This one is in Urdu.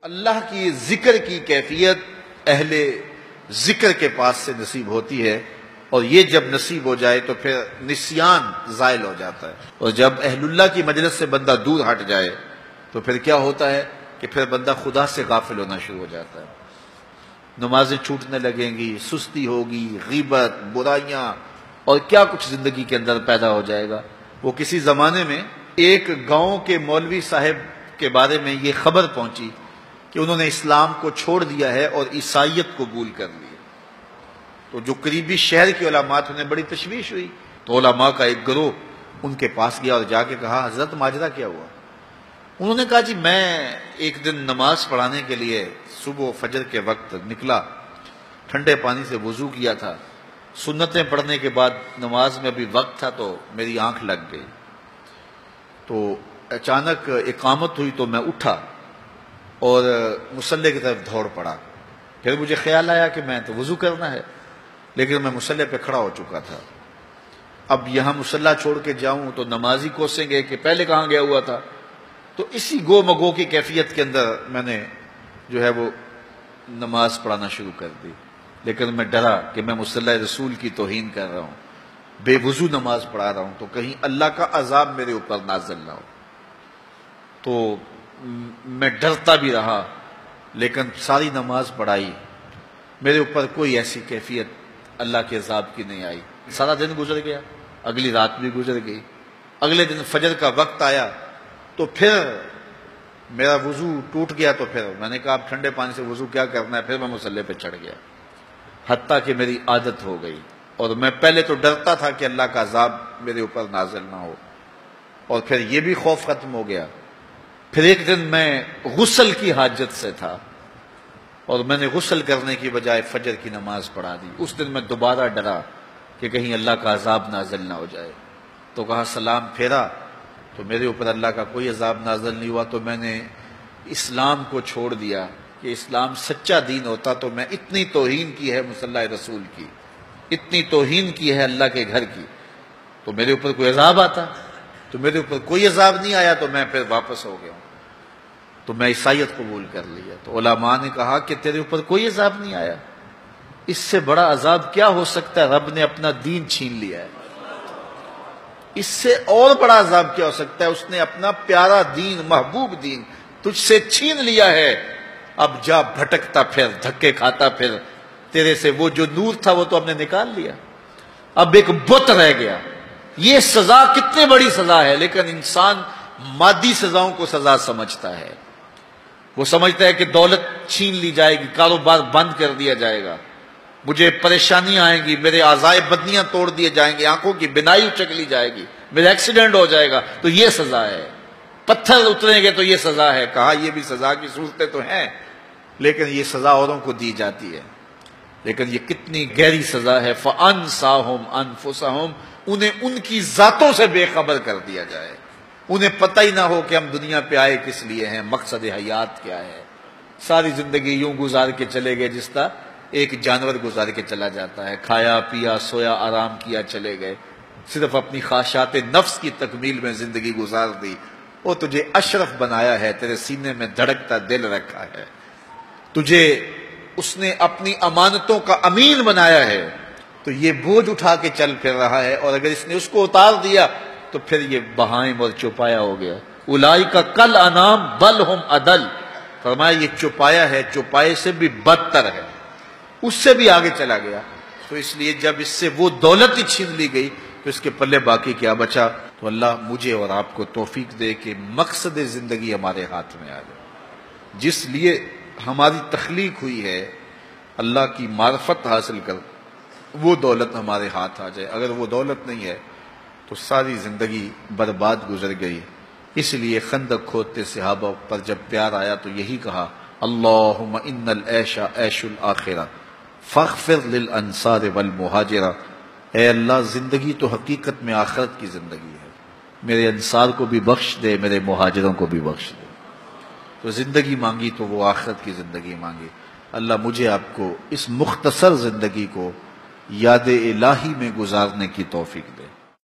اللہ کی ذکر کی کیفیت اہل ذکر کے پاس سے نصیب ہوتی ہے، اور یہ جب نصیب ہو جائے تو پھر نسیان زائل ہو جاتا ہے، اور جب اہل اللہ کی مجلس سے بندہ دور ہٹ جائے تو پھر کیا ہوتا ہے کہ پھر بندہ خدا سے غافل ہونا شروع ہو جاتا ہے، نمازیں چھوٹنے لگیں گی، سستی ہوگی، غیبت، برائیاں اور کیا کچھ زندگی کے اندر پیدا ہو جائے گا۔ وہ کسی زمانے میں ایک گاؤں کے مولوی صاحب کے بارے میں یہ خبر پہنچی کہ انہوں نے اسلام کو چھوڑ دیا ہے اور عیسائیت قبول کر لی ہے، تو جو قریبی شہر کے علماء تھے انہیں بڑی تشویش ہوئی، تو علماء کا ایک گروہ ان کے پاس گیا اور جا کے کہا حضرت ماجرا کیا ہوا؟ انہوں نے کہا جی میں ایک دن نماز پڑھانے کے لیے صبح فجر کے وقت نکلا، ٹھنڈے پانی سے وضو کیا تھا، سنتیں پڑھنے کے بعد نماز میں ابھی وقت تھا تو میری آنکھ لگ گئی، تو اچانک اقامت ہوئی تو میں اٹھا اور مصلی کی طرف دوڑ پڑا، پھر مجھے خیال آیا کہ میں تو وضو کرنا ہے، لیکن میں مصلی پہ کھڑا ہو چکا تھا، اب یہاں مصلی چھوڑ کے جاؤں تو نمازی کوسیں گے کہ پہلے کہاں گیا ہوا تھا، تو اسی گو مگو کی کیفیت کے اندر میں نے جو ہے وہ نماز پڑھانا شروع کر دی، لیکن میں ڈرا کہ میں مصلی رسول کی توہین کر رہا ہوں، بے وضو نماز پڑھا رہا ہوں، تو کہیں اللہ کا عذاب میرے اوپر نازل نہ ہو، تو میں ڈرتا بھی رہا، لیکن ساری نماز پڑھائی، میرے اوپر کوئی ایسی کیفیت اللہ کے عذاب کی نہیں آئی، سارا دن گزر گیا، اگلی رات بھی گزر گئی، اگلے دن فجر کا وقت آیا تو پھر میرا وضو ٹوٹ گیا، تو پھر میں نے کہا اب ٹھنڈے پانی سے وضو کیا کرنا ہے، پھر میں مصلی پہ چڑھ گیا، حتیٰ کہ میری عادت ہو گئی، اور میں پہلے تو ڈرتا تھا کہ اللہ کا عذاب میرے اوپر نازل نہ ہو، اور پھر یہ بھی خوف ختم ہو گیا۔ پھر ایک دن میں غسل کی حاجت سے تھا اور میں نے غسل کرنے کی بجائے فجر کی نماز پڑھا دی، اس دن میں دوبارہ ڈرا کہ کہیں اللہ کا عذاب نازل نہ ہو جائے، تو کہا سلام پھیرا تو میرے اوپر اللہ کا کوئی عذاب نازل نہیں ہوا، تو میں نے اسلام کو چھوڑ دیا کہ اسلام سچا دین ہوتا تو میں اتنی توہین کی ہے مصلی رسول کی، اتنی توہین کی ہے اللہ کے گھر کی، تو میرے اوپر کوئی عذاب آتا، تو میرے اوپر کوئی عذاب نہیں آیا، تو میں پھر واپس ہو گیا ہوں، تو میں عیسائیت قبول کر لیا۔ تو علماء نے کہا کہ تیرے اوپر کوئی عذاب نہیں آیا، اس سے بڑا عذاب کیا ہو سکتا ہے، رب نے اپنا دین چھین لیا ہے، اس سے اور بڑا عذاب کیا ہو سکتا ہے، اس نے اپنا پیارا دین، محبوب دین تجھ سے چھین لیا ہے، اب جا بھٹکتا پھر، دھکے کھاتا پھر، تیرے سے وہ جو نور تھا وہ تو ہم نے نکال لیا، اب ایک بت رہ گیا۔ یہ سزا کتنی بڑی سزا ہے، لیکن انسان مادی سزاؤں کو سزا سمجھتا ہے، وہ سمجھتا ہے کہ دولت چھین لی جائے گی، کاروبار بند کر دیا جائے گا، مجھے پریشانیاں آئیں گی، میرے اعضائے بدنیاں توڑ دیے جائیں گے، آنکھوں کی بینائی اچک لی جائے گی، میرا ایکسیڈنٹ ہو جائے گا تو یہ سزا ہے، پتھر اتریں گے تو یہ سزا ہے۔ کہا یہ بھی سزا کی صورتیں تو ہیں، لیکن یہ سزا اوروں کو دی جاتی ہے، لیکن یہ کتنی گہری سزا ہے، فَأَنْسَاهُمْ أَنفُسَهُمْ، انہیں ان کی ذاتوں سے بے خبر کر دیا جائے، انہیں پتہ ہی نہ ہو کہ ہم دنیا پہ آئے کس لیے ہیں، مقصد حیات کیا ہے، ساری زندگی یوں گزار کے چلے گئے جس طرح ایک جانور گزار کے چلا جاتا ہے، کھایا پیا سویا آرام کیا چلے گئے، صرف اپنی خواہشات نفس کی تکمیل میں زندگی گزار دی۔ وہ تجھے اشرف بنایا ہے، تیرے سینے میں دھڑکتا دل رکھا ہے، تجھے اس نے اپنی امانتوں کا امین بنایا ہے، تو یہ بوجھ اٹھا کے چل پھر رہا ہے، اور اگر اس نے اس کو اتار دیا تو پھر یہ بہائم اور چوپایا ہو گیا۔ اولئک کالانعام بل ہم اضل، فرمایا یہ چوپایا ہے، چوپائے سے بھی بدتر ہے، اس سے بھی آگے چلا گیا۔ تو اس لیے جب اس سے وہ دولت ہی چھین لی گئی تو اس کے پلے باقی کیا بچا؟ تو اللہ مجھے اور آپ کو توفیق دے کہ مقصد زندگی ہمارے ہاتھ میں آ جائے، جس لیے ہماری تخلیق ہوئی ہے، اللہ کی معرفت حاصل کر وہ دولت ہمارے ہاتھ آ جائے، اگر وہ دولت نہیں ہے تو ساری زندگی برباد گزر گئی۔ اس لیے خندق کھودتے صحابہ پر جب پیار آیا تو یہی کہا اللہم ان العیش عیش الآخرہ فاغفر للانصار والمہاجرہ، اے اللہ زندگی تو حقیقت میں آخرت کی زندگی ہے، میرے انصار کو بھی بخش دے، میرے مہاجروں کو بھی بخش دے۔ تو زندگی مانگی تو وہ آخرت کی زندگی مانگی۔ اللہ مجھے آپ کو اس مختصر زندگی کو یاد الہی میں گزارنے کی توفیق دے۔